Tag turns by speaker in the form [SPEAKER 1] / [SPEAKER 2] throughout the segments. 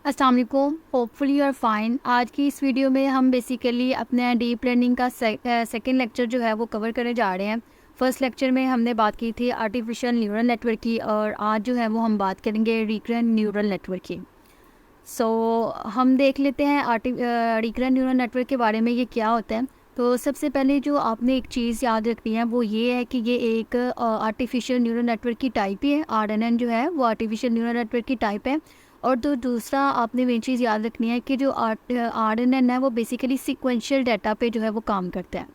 [SPEAKER 1] अस्सलाम वालेकुम, hopefully you are fine. आज की इस वीडियो में हम बेसिकली अपने डीप लर्निंग का सेकंड लेक्चर जो है वो कवर करने जा रहे हैं। फर्स्ट लेक्चर में हमने बात की थी आर्टिफिशियल न्यूरल नेटवर्क की, और आज जो है वो हम बात करेंगे रिकरेंट न्यूरल नेटवर्क की। सो हम देख लेते हैं रिकरेंट न्यूरल नेटवर्क के बारे में, ये क्या होता है। तो सबसे पहले जो आपने एक चीज़ याद रखनी है वो ये है कि ये एक आर्टिफिशियल न्यूरल नेटवर्क की टाइप ही है। RNN जो है वो आर्टिफिशियल न्यूरल नेटवर्क की टाइप है। और तो दूसरा आपने मेन चीज़ याद रखनी है कि जो RNN है वो बेसिकली सीक्वेंशियल डाटा पे जो है वो काम करता है।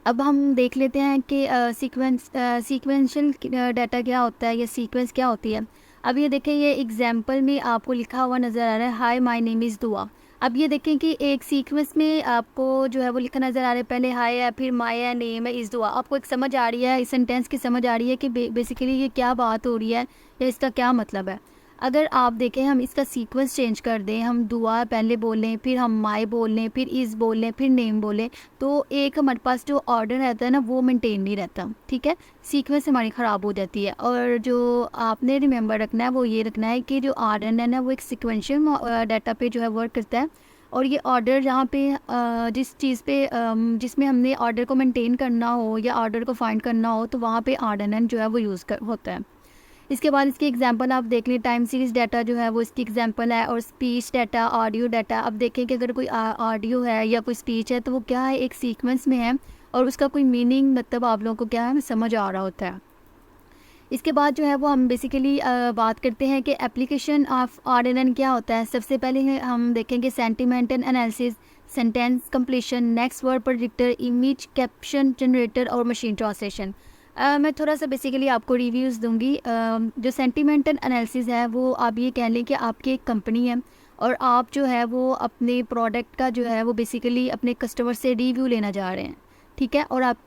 [SPEAKER 1] अब हम देख लेते हैं कि सीक्वेंशियल डाटा क्या होता है या सीक्वेंस क्या होती है। अब ये देखें, ये एग्जांपल में आपको लिखा हुआ नज़र आ रहा है, हाय माय नेम इज़ दुआ। अब ये देखें कि एक सीक्वेंस में आपको जो है वो लिखा नज़र आ रहा है, पहले हाय है, फिर माय नेम है इज़ दुआ। आपको एक समझ आ रही है, इस सेंटेंस की समझ आ रही है कि बेसिकली ये क्या बात हो रही है या इसका क्या मतलब है। अगर आप देखें, हम इसका सीक्वेंस चेंज कर दें, हम दुआ पहले बोल लें, फिर हम माय बोल लें, फिर इज़ बोल लें, फिर नेम बोलें, तो एक हमारे पास जो ऑर्डर रहता है ना वो मेंटेन नहीं रहता। ठीक है, सीक्वेंस हमारी ख़राब हो जाती है। और जो आपने रिमेंबर रखना है वो ये रखना है कि जो RNN है वो एक सिक्वेंशियल डाटा पे जो है वर्क करता है। और ये ऑर्डर जहाँ पे जिस चीज़ पे जिसमें हमने ऑर्डर को मेंटेन करना हो या ऑर्डर को फाइंड करना हो, तो वहाँ पे RNN जो है वो होता है। इसके बाद इसकी एग्जांपल आप देख लें, टाइम सीरीज़ डाटा जो है वो इसकी एग्जांपल है, और स्पीच डाटा, ऑडियो डाटा। अब देखें कि अगर कोई ऑडियो है या कोई स्पीच है तो वो क्या है, एक सीक्वेंस में है और उसका कोई मीनिंग मतलब आप लोगों को क्या है समझ आ रहा होता है। इसके बाद जो है वो हम बेसिकली बात करते हैं कि एप्लीकेशन ऑफ RNN क्या होता है। सबसे पहले हम देखेंगे sentimental analysis, sentence completion, next word predictor, image caption generator और मशीन ट्रांसलेशन। मैं थोड़ा सा बेसिकली आपको रिव्यूज़ दूंगी। जो सेंटिमेंटल एनालिसिस है वो आप ये कह लें कि आपकी एक कंपनी है और आप जो है वो अपने प्रोडक्ट का जो है वो बेसिकली अपने कस्टमर से रिव्यू लेना जा रहे हैं। ठीक है, और आप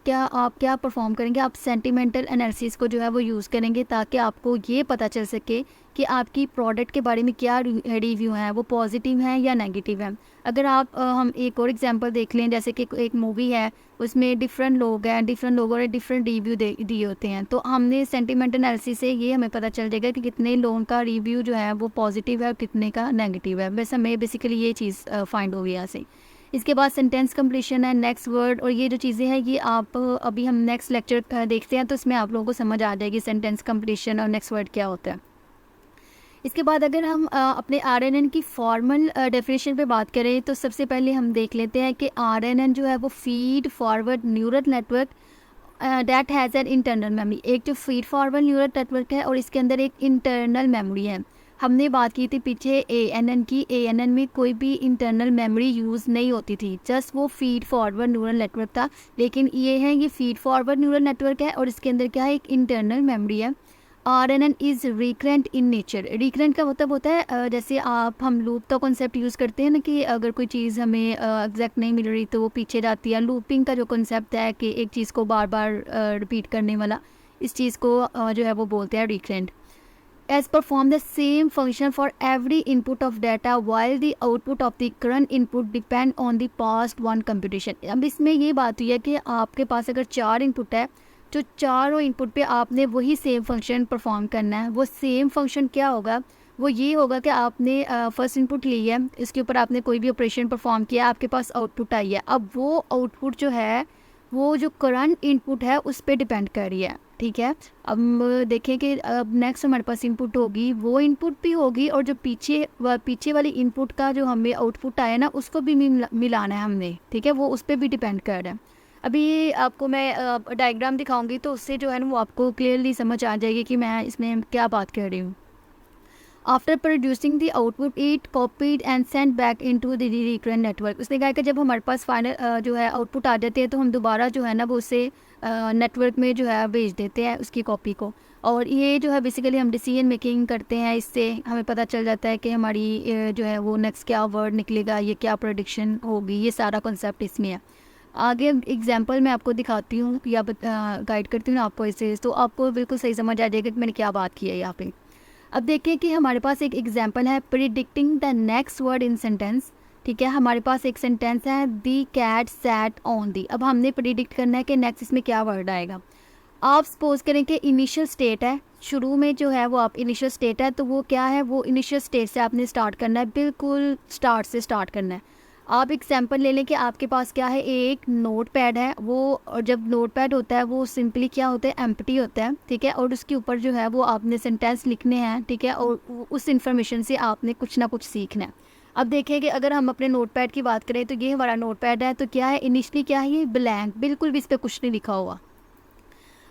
[SPEAKER 1] क्या परफॉर्म करेंगे, आप सेंटिमेंटल एनालिसिस को जो है वो यूज़ करेंगे ताकि आपको ये पता चल सके कि आपकी प्रोडक्ट के बारे में क्या रिव्यू है, वो पॉजिटिव है या नेगेटिव है। अगर हम एक और एग्जांपल देख लें, जैसे कि एक मूवी है, उसमें डिफरेंट लोग हैं, डिफरेंट लोगों ने डिफरेंट रिव्यू दिए होते हैं, तो हमने सेंटिमेंटल एनालिसिस से ये हमें पता चल जाएगा कि कितने लोगों का रिव्यू जो है वो पॉजिटिव है और कितने का नेगेटिव है। बस हमें बेसिकली ये चीज़ फाइंड होगी यहाँ से। इसके बाद सेंटेंस कंप्लीशन है, नेक्स्ट वर्ड, और ये जो चीज़ें हैं ये आप अभी हम नेक्स्ट लेक्चर देखते हैं तो इसमें आप लोगों को समझ आ जाएगी सेंटेंस कंप्लीशन और नेक्स्ट वर्ड क्या होता है। इसके बाद अगर हम अपने RNN की फॉर्मल डेफिनेशन पे बात करें तो सबसे पहले हम देख लेते हैं कि RNN जो है वो feed forward neural network that has an internal memory. एक जो फीड फॉरवर्ड न्यूरल नेटवर्क है और इसके अंदर एक इंटरनल मेमोरी है। हमने बात की थी पीछे ANN की, ANN में कोई भी इंटरनल मेमोरी यूज़ नहीं होती थी, जस्ट वो फीड फॉरवर्ड न्यूरल नेटवर्क था। लेकिन ये फीड फॉरवर्ड न्यूरल नेटवर्क है और इसके अंदर क्या है, एक इंटरनल मेमोरी है। RNN is recurrent in nature. Recurrent का मतलब होता है जैसे हम लूप का कॉन्सेप्ट यूज़ करते हैं ना, कि अगर कोई चीज़ हमें एग्जैक्ट नहीं मिल रही तो वो पीछे जाती है। लूपिंग का जो कॉन्सेप्ट है कि एक चीज़ को बार बार रिपीट करने वाला, इस चीज़ को जो है वो बोलते हैं recurrent. as perform the same function for every input of data while the output of the current input depend on the past one computation। अब इसमें ये बात हुई है कि आपके पास अगर 4 इनपुट है, जो चारों इनपुट पे आपने वही सेम फंक्शन परफॉर्म करना है। वो सेम फंक्शन क्या होगा, वो ये होगा कि आपने फर्स्ट इनपुट ली है, इसके ऊपर आपने कोई भी ऑपरेशन परफॉर्म किया, आपके पास आउटपुट आई है। अब वो आउटपुट जो है वो जो करंट इनपुट है उस पर डिपेंड कर रही है। ठीक है, अब देखें कि अब नेक्स्ट हमारे पास इनपुट होगी, वो इनपुट भी होगी और जो पीछे वाली इनपुट का जो हमें आउटपुट आया ना उसको भी मिलाना है हमने। ठीक है, वो उस पर भी डिपेंड कर रहा है। अभी आपको मैं डायग्राम दिखाऊंगी तो उससे जो है ना वो आपको क्लियरली समझ आ जाएगी कि मैं इसमें क्या बात कर रही हूँ। After producing the output it copied and send back into the recurrent network. उसने कहा कि जब हमारे पास फाइनल जो है आउटपुट आ जाते हैं तो हम दोबारा जो है ना वो उसे नेटवर्क में जो है भेज देते हैं उसकी कॉपी को। और ये जो है बेसिकली हम डिसीजन मेकिंग करते हैं, इससे हमें पता चल जाता है कि हमारी जो है वो नेक्स्ट क्या वर्ड निकलेगा, ये क्या प्रोडिक्शन होगी, ये सारा कॉन्सेप्ट इसमें है। आगे एग्जांपल मैं आपको दिखाती हूँ या गाइड करती हूँ आपको इससे, तो आपको बिल्कुल सही समझ आ जाएगा कि मैंने क्या बात की है यहाँ पे। अब देखिए कि हमारे पास एक एग्जांपल है, predicting the next word in sentence. ठीक है, हमारे पास एक सेंटेंस है, दी कैट सैट ऑन दी। अब हमने प्रिडिक्ट करना है कि नेक्स्ट इसमें क्या वर्ड आएगा। आप सपोज करें कि इनिशियल स्टेट है, शुरू में जो है वो आप इनिशियल स्टेट है, तो वो क्या है, वो इनिशियल स्टेट से आपने स्टार्ट करना है, बिल्कुल स्टार्ट से स्टार्ट करना है। आप एग्जांपल ले लें कि आपके पास क्या है, एक नोट पैड है वो, और जब नोट पैड होता है वो सिंपली क्या होता है, एम्प्टी होता है, ठीक है। और उसके ऊपर जो है वो आपने सेंटेंस लिखने हैं, ठीक है, और उस इंफॉर्मेशन से आपने कुछ ना कुछ सीखना है। अब देखें कि अगर हम अपने नोट पैड की बात करें तो ये हमारा नोट पैड है, तो क्या है, इनिशली क्या है, ये ब्लैंक, बिल्कुल भी इस पर कुछ नहीं लिखा हुआ।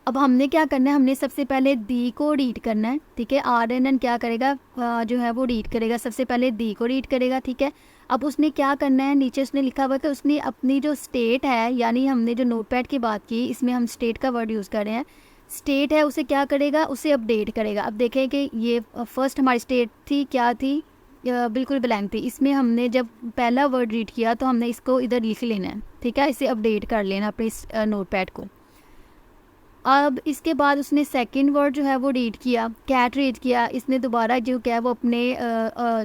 [SPEAKER 1] अब हमने क्या करना है, हमने सबसे पहले दी को रीड करना है, ठीक है। RNN क्या करेगा, जो है वो रीड करेगा, सबसे पहले दी को रीड करेगा, ठीक है। अब उसने क्या करना है, नीचे उसने लिखा हुआ है कि उसने अपनी जो स्टेट है, यानी हमने जो नोटपैड की बात की, इसमें हम स्टेट का वर्ड यूज़ कर रहे हैं, स्टेट है उसे क्या करेगा, उसे अपडेट करेगा। अब देखें कि ये फर्स्ट हमारी स्टेट थी, क्या थी, बिल्कुल ब्लैंक थी। इसमें हमने जब पहला वर्ड रीड किया तो हमने इसको इधर लिख लेना है, ठीक है, इसे अपडेट कर लेना अपने इस नोटपैड को। अब इसके बाद उसने सेकंड वर्ड जो है वो रीड किया, कैट रीड किया, इसने दोबारा जो क्या है वो अपने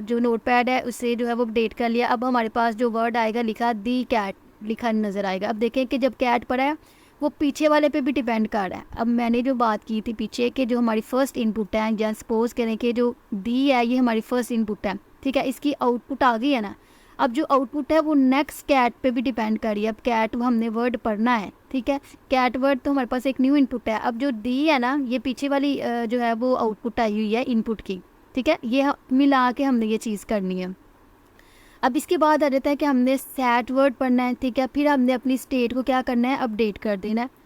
[SPEAKER 1] जो नोटपैड है उससे जो है वो अपडेट कर लिया। अब हमारे पास जो वर्ड आएगा लिखा, दी कैट लिखा नज़र आएगा। अब देखें कि जब कैट पड़ा है वो पीछे वाले पे भी डिपेंड कर रहा है। अब मैंने जो बात की थी पीछे कि जो हमारी फ़र्स्ट इनपुट है, या सपोज करें कि जो दी है ये हमारी फ़र्स्ट इनपुट है, ठीक है, इसकी आउटपुट आ गई है ना। अब जो आउटपुट है वो नेक्स्ट कैट पे भी डिपेंड कर रही है। अब कैट हमने वर्ड पढ़ना है, ठीक है, कैट वर्ड तो हमारे पास एक न्यू इनपुट है। अब जो दी है ना, ये पीछे वाली जो है वो आउटपुट आई हुई है इनपुट की, ठीक है, ये मिला के हमने ये चीज़ करनी है। अब इसके बाद आ जाता है कि हमने सेट वर्ड पढ़ना है, ठीक है, फिर हमने अपनी स्टेट को क्या करना है, अपडेट कर देना है।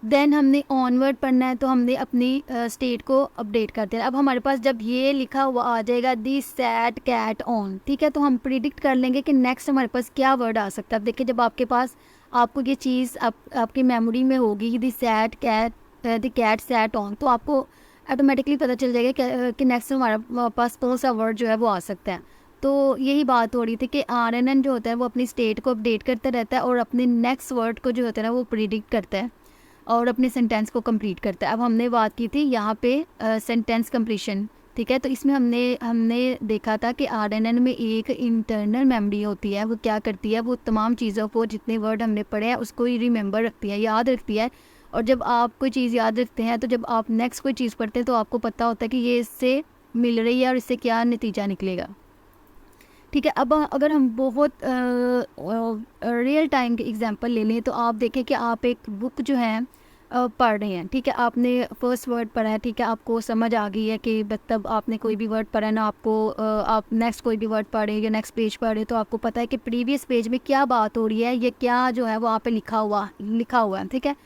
[SPEAKER 1] देन हमने ऑनवर्ड पढ़ना है, तो हमने अपनी स्टेट को अपडेट कर देना। अब हमारे पास जब ये लिखा हुआ आ जाएगा, दी सैट कैट ऑन, ठीक है, तो हम प्रिडिक्ट कर लेंगे कि नेक्स्ट हमारे पास क्या वर्ड आ सकता है। अब देखिए, जब आपके पास आपको ये चीज़ आपकी मेमोरी में होगी, the sat cat, the cat sat on, तो आपको ऑटोमेटिकली पता चल जाएगा कि नेक्स्ट हमारे पास कौन सा वर्ड जो है वो आ सकता है। तो यही बात हो रही थी कि RNN जो होता है वो अपनी स्टेट को अपडेट करता रहता है और अपने नेक्स्ट वर्ड को जो होता है ना वो प्रिडिक्ट करता है और अपने सेंटेंस को कंप्लीट करता है। अब हमने बात की थी यहाँ पे सेंटेंस कंप्लीशन, ठीक है, तो इसमें हमने देखा था कि RNN में एक इंटरनल मेमोरी होती है, वो क्या करती है, वो तमाम चीज़ों को, जितने वर्ड हमने पढ़े हैं उसको ही रिमेंबर रखती है, याद रखती है। और जब आप कोई चीज़ याद रखते हैं तो जब आप नेक्स्ट कोई चीज़ पढ़ते हैं तो आपको पता होता है कि ये इससे मिल रही है और इससे क्या नतीजा निकलेगा, ठीक है। अब अगर हम बहुत रियल टाइम के एग्जांपल ले लें तो आप देखें कि आप एक बुक जो है पढ़ रहे हैं, ठीक है, आपने फर्स्ट वर्ड पढ़ा है, ठीक है, आपको समझ आ गई है कि मतलब आपने कोई भी वर्ड पढ़ा है ना, आपको आप नेक्स्ट कोई भी वर्ड पढ़े या नेक्स्ट पेज पढ़े तो आपको पता है कि प्रीवियस पेज में क्या बात हो रही है, ये क्या जो है वो आप पे लिखा हुआ है, ठीक है।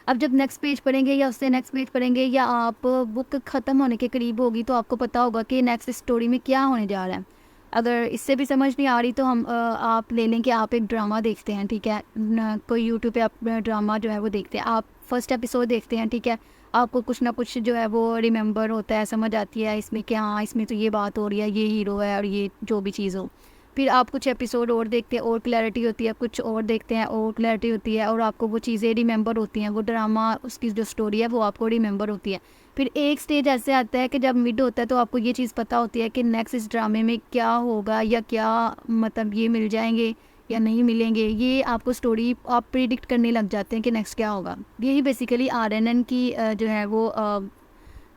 [SPEAKER 1] अब जब नेक्स्ट पेज पढ़ेंगे या उससे नेक्स्ट पेज पढ़ेंगे या आप बुक ख़त्म होने के करीब होगी तो आपको पता होगा कि नेक्स्ट स्टोरी में क्या होने जा रहा है। अगर इससे भी समझ नहीं आ रही तो आप ले लें कि आप एक ड्रामा देखते हैं, ठीक है, कोई यूट्यूब पे आप ड्रामा जो है वो देखते हैं, आप फर्स्ट एपिसोड देखते हैं, ठीक है, आपको कुछ ना कुछ जो है वो रिमेंबर होता है, समझ आती है इसमें कि हाँ इसमें तो ये बात हो रही है, ये हीरो है और ये जो भी चीज़ हो। फिर आप कुछ एपिसोड और देखते हैं और क्लैरिटी होती है, कुछ और देखते हैं और क्लैरिटी होती है और आपको वो चीज़ें रिमेंबर होती हैं, वो ड्रामा उसकी जो स्टोरी है वो आपको रिमेंबर होती है। फिर एक स्टेज ऐसे आता है कि जब मिड होता है तो आपको ये चीज़ पता होती है कि नेक्स्ट इस ड्रामे में क्या होगा या क्या मतलब ये मिल जाएंगे या नहीं मिलेंगे, ये आपको स्टोरी आप प्रिडिक्ट करने लग जाते हैं कि नेक्स्ट क्या होगा। यही बेसिकली RNN की जो है वो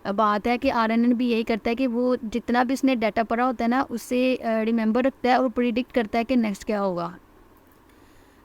[SPEAKER 1] बात है कि RNN भी यही करता है कि वो जितना भी उसने डाटा पढ़ा होता है ना उससे रिमेंबर रखता है और प्रिडिक्ट करता है कि नेक्स्ट क्या होगा।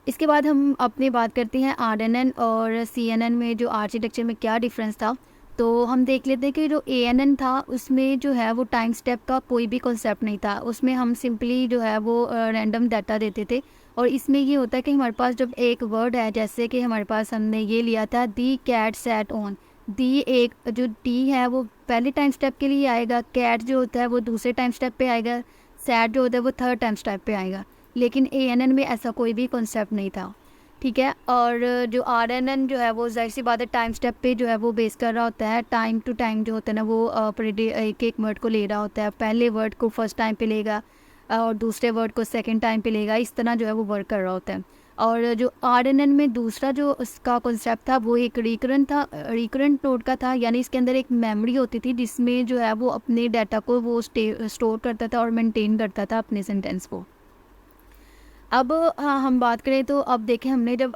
[SPEAKER 1] इसके बाद हम अपनी बात करते हैं RNN और CNN में जो आर्किटेक्चर में क्या डिफरेंस था। तो हम देख लेते हैं कि जो ANN था उसमें जो है वो टाइम स्टेप का कोई भी कॉन्सेप्ट नहीं था, उसमें हम सिंपली जो है वो रैंडम डाटा देते थे। और इसमें ये होता है कि हमारे पास जब एक वर्ड है, जैसे कि हमारे पास हमने ये लिया था दी कैट सैट ऑन, दी एक जो डी है वो पहले टाइम स्टेप के लिए आएगा, कैट जो होता है वो दूसरे टाइम स्टेप पे आएगा, सैट जो होता है वो थर्ड टाइम स्टेप पे आएगा। लेकिन ANN में ऐसा कोई भी कॉन्सेप्ट नहीं था, ठीक है। और जो RNN जो है वो जाहिर सी बात है टाइम स्टेप पे जो है वो बेस कर रहा होता है, टाइम टू टाइम जो होता है ना वो एक एक वर्ड को ले रहा होता है, पहले वर्ड को फर्स्ट टाइम पे लेगा और दूसरे वर्ड को सेकंड टाइम पे लेगा, इस तरह जो है वो वर्क कर रहा होता है। और जो RNN में दूसरा जो उसका कॉन्सेप्ट था वो एक रिकरेंट नोड का था, यानी इसके अंदर एक मेमोरी होती थी जिसमें जो है वो अपने डाटा को वो स्टोर करता था और मेंटेन करता था अपने सेंटेंस को। अब हम बात करें तो अब देखें हमने जब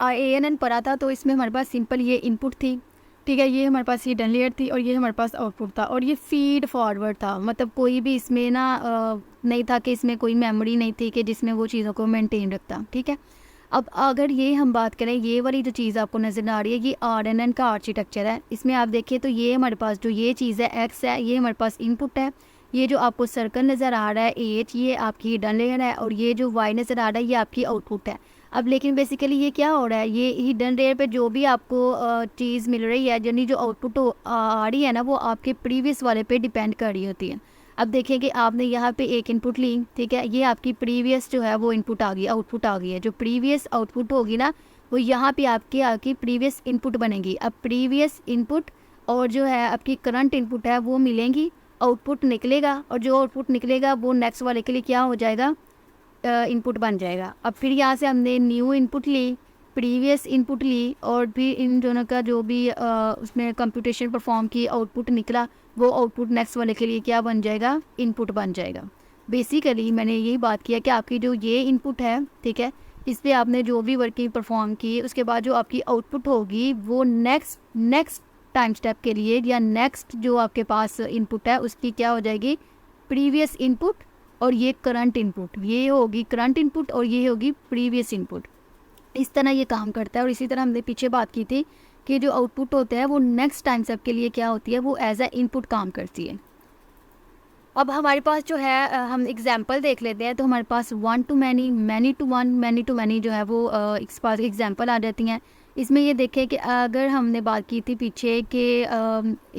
[SPEAKER 1] ANN पढ़ा था तो इसमें हमारे पास सिंपल ये इनपुट थी, ठीक है। ये हमारे पास हिडन लेयर थी और ये हमारे पास आउटपुट था और ये फीड फॉरवर्ड था, मतलब कोई भी इसमें ना नहीं था कि इसमें कोई मेमोरी नहीं थी कि जिसमें वो चीज़ों को मेंटेन रखता। ठीक है। अब अगर ये हम बात करें, ये वाली जो चीज़ आपको नज़र आ रही है ये RNN का आर्किटेक्चर है। इसमें आप देखिए तो ये हमारे पास जो ये चीज़ है X है, ये हमारे पास इनपुट है। ये जो आपको सर्कल नज़र आ रहा है H, ये आपकी हिडन लेयर है और ये जो Y नज़र आ रहा है ये आपकी आउटपुट है। अब लेकिन बेसिकली ये क्या हो रहा है, ये हिडन लेयर पे जो भी आपको चीज़ मिल रही है, यानी जो आउटपुट आ रही है ना, वो आपके प्रीवियस वाले पे डिपेंड कर रही होती है। अब देखिए कि आपने यहाँ पे एक इनपुट ली, ठीक है, ये आपकी प्रीवियस जो है वो इनपुट आ गई, आउटपुट आ गई है। जो प्रीवियस आउटपुट होगी ना, वो यहाँ पे आपकी प्रीवियस इनपुट बनेगी। अब प्रीवियस इनपुट और जो है आपकी करंट इनपुट है वो मिलेंगी, आउटपुट निकलेगा और जो आउटपुट निकलेगा वो नेक्स्ट वाले के लिए क्या हो जाएगा, इनपुट बन जाएगा। अब फिर यहाँ से हमने न्यू इनपुट ली, प्रीवियस इनपुट ली और फिर इन दोनों का जो भी उसमें कंप्यूटेशन परफॉर्म की आउटपुट निकला, वो आउटपुट नेक्स्ट वाले के लिए क्या बन जाएगा, इनपुट बन जाएगा। बेसिकली मैंने यही बात किया कि आपकी जो ये इनपुट है, ठीक है, इस पर आपने जो भी वर्किंग परफॉर्म की, उसके बाद जो आपकी आउटपुट होगी वो नेक्स्ट टाइम स्टेप के लिए या नेक्स्ट जो आपके पास इनपुट है उसकी क्या हो जाएगी, प्रीवियस इनपुट और ये करंट इनपुट, ये होगी करंट इनपुट और ये होगी प्रीवियस इनपुट। इस तरह ये काम करता है। और इसी तरह हमने पीछे बात की थी कि जो आउटपुट होता है वो नेक्स्ट टाइम स्टेप के लिए क्या होती है, वो एज ए इनपुट काम करती है। अब हमारे पास जो है हम एग्जांपल देख लेते हैं। तो हमारे पास 1 to many, many to 1, many to many जो है वो इस पास एग्जांपल आ जाती हैं। इसमें ये देखें कि अगर हमने बात की थी पीछे कि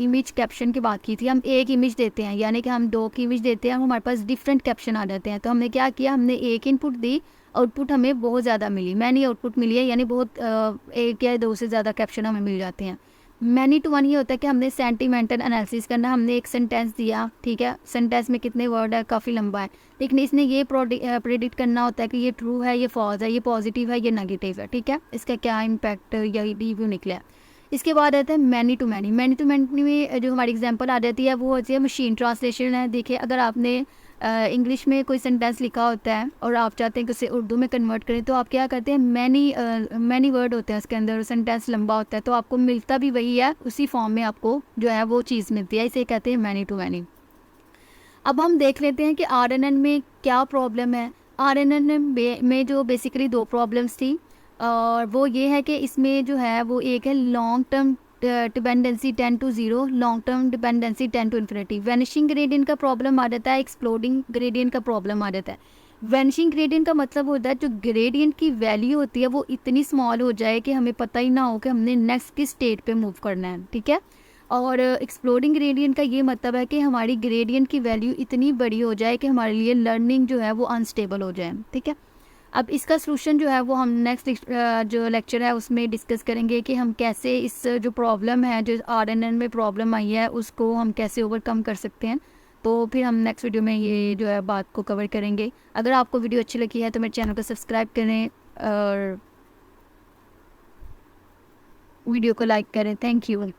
[SPEAKER 1] इमेज कैप्शन की बात की थी, हम एक इमेज देते हैं, यानी कि हम 2 की इमेज देते हैं, हमारे पास डिफरेंट कैप्शन आ जाते हैं। तो हमने क्या किया, हमने एक इनपुट दी, आउटपुट हमें बहुत ज़्यादा मिली, मैनी आउटपुट मिली है, यानी बहुत एक या 2 से ज़्यादा कैप्शन हमें मिल जाते हैं। मैनी टू वन ये होता है कि हमने सेंटीमेंटल एनालिसिस करना, हमने एक सेंटेंस दिया, ठीक है, सेंटेंस में कितने वर्ड है, काफ़ी लंबा है, लेकिन इसने ये प्रेडिक्ट करना होता है कि ये ट्रू है, ये फॉल्स है, ये पॉजिटिव है, ये नेगेटिव है, ठीक है, इसका क्या इम्पैक्ट या रिव्यू निकला है। इसके बाद आता है many to many. Many to many में जो हमारी एग्जांपल आ जाती है वो होती है मशीन ट्रांसलेशन है। देखिए अगर आपने इंग्लिश में कोई सेंटेंस लिखा होता है और आप चाहते हैं कि उसे उर्दू में कन्वर्ट करें, तो आप क्या करते हैं, मैनी वर्ड होते हैं उसके अंदर, सेंटेंस लंबा होता है, तो आपको मिलता भी वही है, उसी फॉर्म में आपको जो है वो चीज़ मिलती है, इसे कहते हैं मैनी टू मैनी। अब हम देख लेते हैं कि RNN में क्या प्रॉब्लम है। RNN में जो बेसिकली 2 प्रॉब्लम्स थी और वो ये है कि इसमें जो है वो एक है long term dependency 10 to 0, long term dependency 10 to infinity. Vanishing gradient का प्रॉब्लम आ जाता है, एक्सप्लोडिंग ग्रेडियंट का प्रॉब्लम आ जाता है। वैनिशिंग ग्रेडियंट का मतलब होता है जो ग्रेडियंट की वैल्यू होती है वो इतनी स्मॉल हो जाए कि हमें पता ही ना हो कि हमने नेक्स्ट किस स्टेट पे मूव करना है, ठीक है। और एक्सप्लोडिंग ग्रेडियंट का ये मतलब है कि हमारी ग्रेडियंट की वैल्यू इतनी बड़ी हो जाए कि हमारे लिए लर्निंग जो है वो अनस्टेबल हो जाए, ठीक है। अब इसका सलूशन जो है वो हम नेक्स्ट जो लेक्चर है उसमें डिस्कस करेंगे कि हम कैसे इस जो प्रॉब्लम है, जो RNN में प्रॉब्लम आई है, उसको हम कैसे ओवरकम कर सकते हैं। तो फिर हम नेक्स्ट वीडियो में ये जो है बात को कवर करेंगे। अगर आपको वीडियो अच्छी लगी है तो मेरे चैनल को सब्सक्राइब करें और वीडियो को लाइक करें। Thank you.